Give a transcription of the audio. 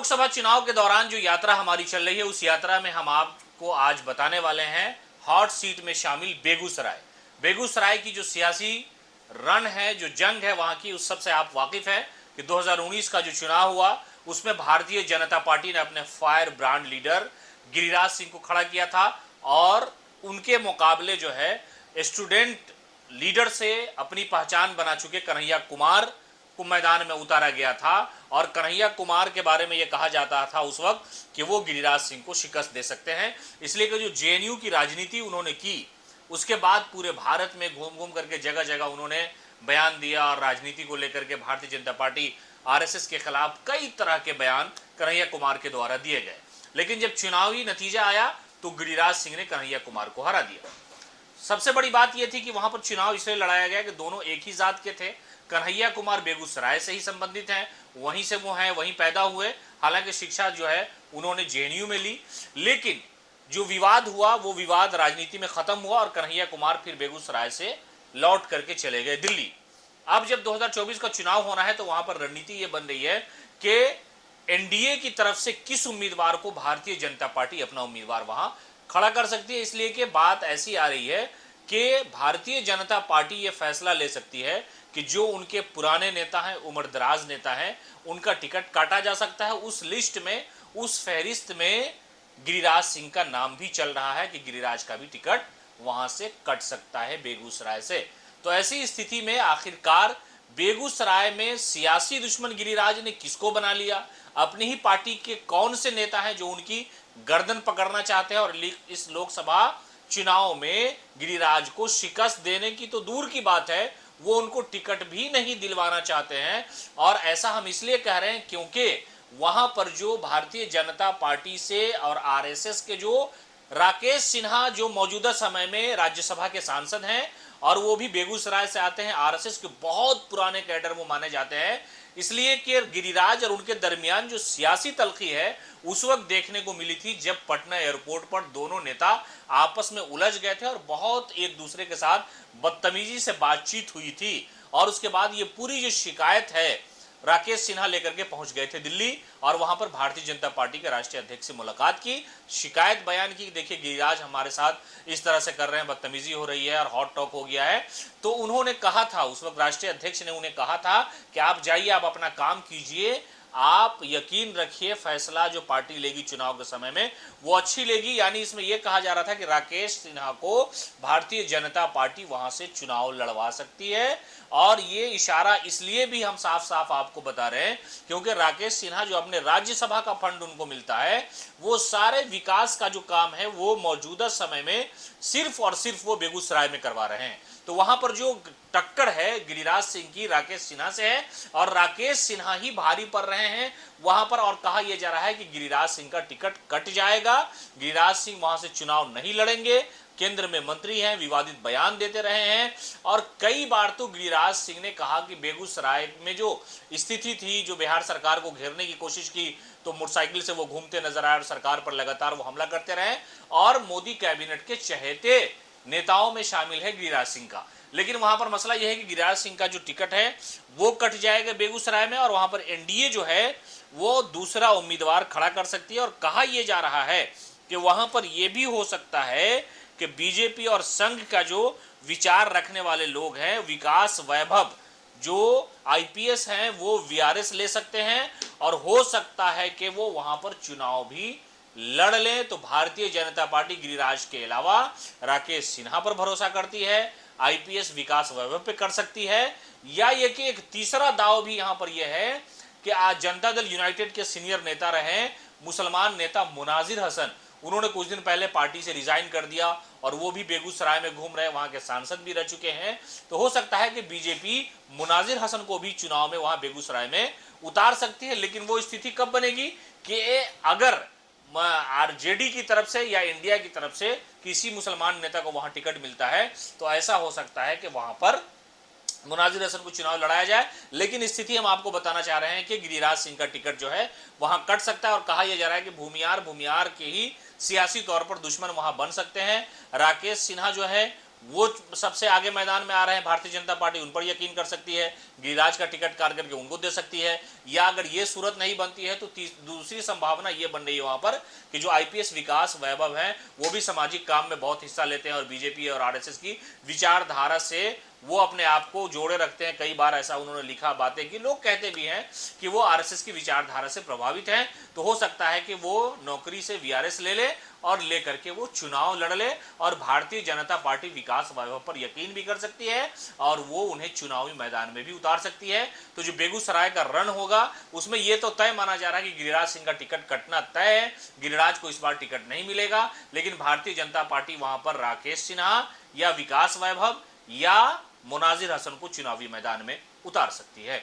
लोकसभा चुनाव के दौरान जो यात्रा हमारी चल रही है, उस यात्रा में हम आपको आज बताने वाले हैं हॉट सीट में शामिल बेगूसराय। बेगूसराय की जो सियासी रण है, जो जंग है वहां की, उस सबसे आप वाकिफ हैं कि 2019 का जो चुनाव हुआ उसमें भारतीय जनता पार्टी ने अपने fire brand leader Giriraj Singh को खड़ा किया था और उनके मुकाबले जो है स्टूडेंट लीडर से अपनी पहचान बना चुके कन्हैया कुमार को मैदान में उतारा गया था। और कन्हैया कुमार के बारे में यह कहा जाता था उस वक्त कि वो गिरिराज सिंह को शिकस्त दे सकते हैं, इसलिए कि जो जेएनयू की राजनीति उन्होंने की, उसके बाद पूरे भारत में घूम घूम करके जगह जगह उन्होंने बयान दिया और राजनीति को लेकर के भारतीय जनता पार्टी आरएसएस के खिलाफ कई तरह के बयान कन्हैया कुमार के द्वारा दिए गए। लेकिन जब चुनावी नतीजा आया तो गिरिराज सिंह ने कन्हैया कुमार को हरा दिया। सबसे बड़ी बात यह थी कि वहां पर चुनाव इसलिए लड़ाया गया कि दोनों एक ही जात के थे। कन्हैया कुमार बेगूसराय से ही संबंधित हैं, वहीं से वो हैं, वहीं पैदा हुए। हालांकि शिक्षा जो है उन्होंने जेएनयू में ली, लेकिन जो विवाद हुआ वो विवाद राजनीति में खत्म हुआ और कन्हैया कुमार फिर बेगूसराय से लौट करके चले गए दिल्ली। अब जब 2024 का चुनाव होना है तो वहां पर रणनीति ये बन रही है कि एनडीए की तरफ से किस उम्मीदवार को भारतीय जनता पार्टी अपना उम्मीदवार वहां खड़ा कर सकती है। इसलिए कि बात ऐसी आ रही है कि भारतीय जनता पार्टी ये फैसला ले सकती है कि जो उनके पुराने नेता हैं, उम्रदराज नेता हैं, उनका टिकट काटा जा सकता है। उस लिस्ट में, उस फहरिस्त में गिरिराज सिंह का नाम भी चल रहा है कि गिरिराज का भी टिकट वहां से कट सकता है बेगूसराय से। तो ऐसी स्थिति में आखिरकार बेगूसराय में सियासी दुश्मन गिरिराज ने किसको बना लिया? अपनी ही पार्टी के कौन से नेता हैं जो उनकी गर्दन पकड़ना चाहते हैं और इस लोकसभा चुनाव में गिरिराज को शिकस्त देने की तो दूर की बात है, वो उनको टिकट भी नहीं दिलवाना चाहते हैं। और ऐसा हम इसलिए कह रहे हैं क्योंकि वहां पर जो भारतीय जनता पार्टी से और आरएसएस के जो राकेश सिन्हा, जो मौजूदा समय में राज्यसभा के सांसद हैं और वो भी बेगूसराय से आते हैं, आरएसएस के बहुत पुराने कैडर वो माने जाते हैं, इसलिए कि गिरिराज और उनके दरमियान जो सियासी तल्खी है उस वक्त देखने को मिली थी जब पटना एयरपोर्ट पर दोनों नेता आपस में उलझ गए थे और बहुत एक दूसरे के साथ बदतमीजी से बातचीत हुई थी। और उसके बाद ये पूरी जो शिकायत है राकेश सिन्हा लेकर के पहुंच गए थे दिल्ली और वहां पर भारतीय जनता पार्टी के राष्ट्रीय अध्यक्ष से मुलाकात की, शिकायत बयान की, देखिए गिरिराज हमारे साथ इस तरह से कर रहे हैं, बदतमीजी हो रही है और हॉट टॉक हो गया है। तो उन्होंने कहा था, उस वक्त राष्ट्रीय अध्यक्ष ने उन्हें कहा था कि आप जाइए, आप अपना काम कीजिए, आप यकीन रखिए फैसला जो पार्टी लेगी चुनाव के समय में वो अच्छी लेगी। यानी इसमें यह कहा जा रहा था कि राकेश सिन्हा को भारतीय जनता पार्टी वहां से चुनाव लड़वा सकती है। और ये इशारा इसलिए भी हम साफ साफ आपको बता रहे हैं क्योंकि राकेश सिन्हा जो अपने राज्यसभा का फंड उनको मिलता है, वो सारे विकास का जो काम है वो मौजूदा समय में सिर्फ और सिर्फ वो बेगूसराय में करवा रहे हैं। तो वहां पर जो टक्कर है गिरिराज सिंह की राकेश सिन्हा से है और राकेश सिन्हा ही भारी पड़ रहे हैं वहां पर। और कहा यह जा रहा है कि गिरिराज सिंह का टिकट कट जाएगा, गिरिराज सिंह वहां से चुनाव नहीं लड़ेंगे। केंद्र में मंत्री हैं, विवादित बयान देते रहे हैं और कई बार तो गिरिराज सिंह ने कहा कि बेगूसराय में जो स्थिति थी, जो बिहार सरकार को घेरने की कोशिश की, तो मोटरसाइकिल से वो घूमते नजर आए और सरकार पर लगातार वो हमला करते रहे। और मोदी कैबिनेट के चहेते नेताओं में शामिल है गिरिराज सिंह का। लेकिन वहां पर मसला यह है कि गिरिराज सिंह का जो टिकट है वो कट जाएगा बेगूसराय में और वहां पर एनडीए जो है वो दूसरा उम्मीदवार खड़ा कर सकती है। और कहा यह जा रहा है कि वहां पर यह भी हो सकता है कि बीजेपी और संघ का जो विचार रखने वाले लोग हैं, विकास वैभव जो आईपीएस हैं, वो वीआरएस ले सकते हैं और हो सकता है कि वो वहां पर चुनाव भी लड़ लें। तो भारतीय जनता पार्टी गिरिराज के अलावा राकेश सिन्हा पर भरोसा करती है, आईपीएस विकास वैभव पे कर सकती है, या ये कि एक तीसरा दाव भी यहां पर यह है कि आज जनता दल यूनाइटेड के सीनियर नेता रहे मुसलमान नेता मुनाजिर हसन, उन्होंने कुछ दिन पहले पार्टी से रिजाइन कर दिया और वो भी बेगूसराय में घूम रहे, वहां के सांसद भी रह चुके हैं। तो हो सकता है कि बीजेपी मुनाजिर हसन को भी चुनाव में वहां बेगूसराय में उतार सकती है। लेकिन वो स्थिति कब बनेगी कि अगर आरजेडी की तरफ से या इंडिया की तरफ से किसी मुसलमान नेता को वहां टिकट मिलता है तो ऐसा हो सकता है कि वहां पर मुनाजिर हसन को चुनाव लड़ाया जाए। लेकिन स्थिति हम आपको बताना चाह रहे हैं कि गिरिराज सिंह का टिकट जो है वहां कट सकता है और कहा यह जा रहा है कि भूमियार के ही सियासी तौर पर दुश्मन वहां बन सकते हैं। राकेश सिन्हा जो है वो सबसे आगे मैदान में आ रहे हैं, भारतीय जनता पार्टी उन पर यकीन कर सकती है, गिरिराज का टिकट कार करके उनको दे सकती है। या अगर ये सूरत नहीं बनती है तो दूसरी संभावना ये बन रही है वहां पर कि जो आईपीएस विकास वैभव हैं वो भी सामाजिक काम में बहुत हिस्सा लेते हैं और बीजेपी और आरएसएस की विचारधारा से वो अपने आप को जोड़े रखते हैं। कई बार ऐसा उन्होंने लिखा, बातें की, लोग कहते भी हैं कि वो आरएसएस की विचारधारा से प्रभावित हैं। तो हो सकता है कि वो नौकरी से वीआरएस ले ले और लेकर के वो चुनाव लड़ ले और भारतीय जनता पार्टी विकास वैभव पर यकीन भी कर सकती है और वो उन्हें चुनावी मैदान में भी उतार सकती है। तो जो बेगूसराय का रण होगा उसमें ये तो तय माना जा रहा है कि गिरिराज सिंह का टिकट कटना तय है, गिरिराज को इस बार टिकट नहीं मिलेगा। लेकिन भारतीय जनता पार्टी वहां पर राकेश सिन्हा या विकास वैभव या मुनाजिर हसन को चुनावी मैदान में उतार सकती है।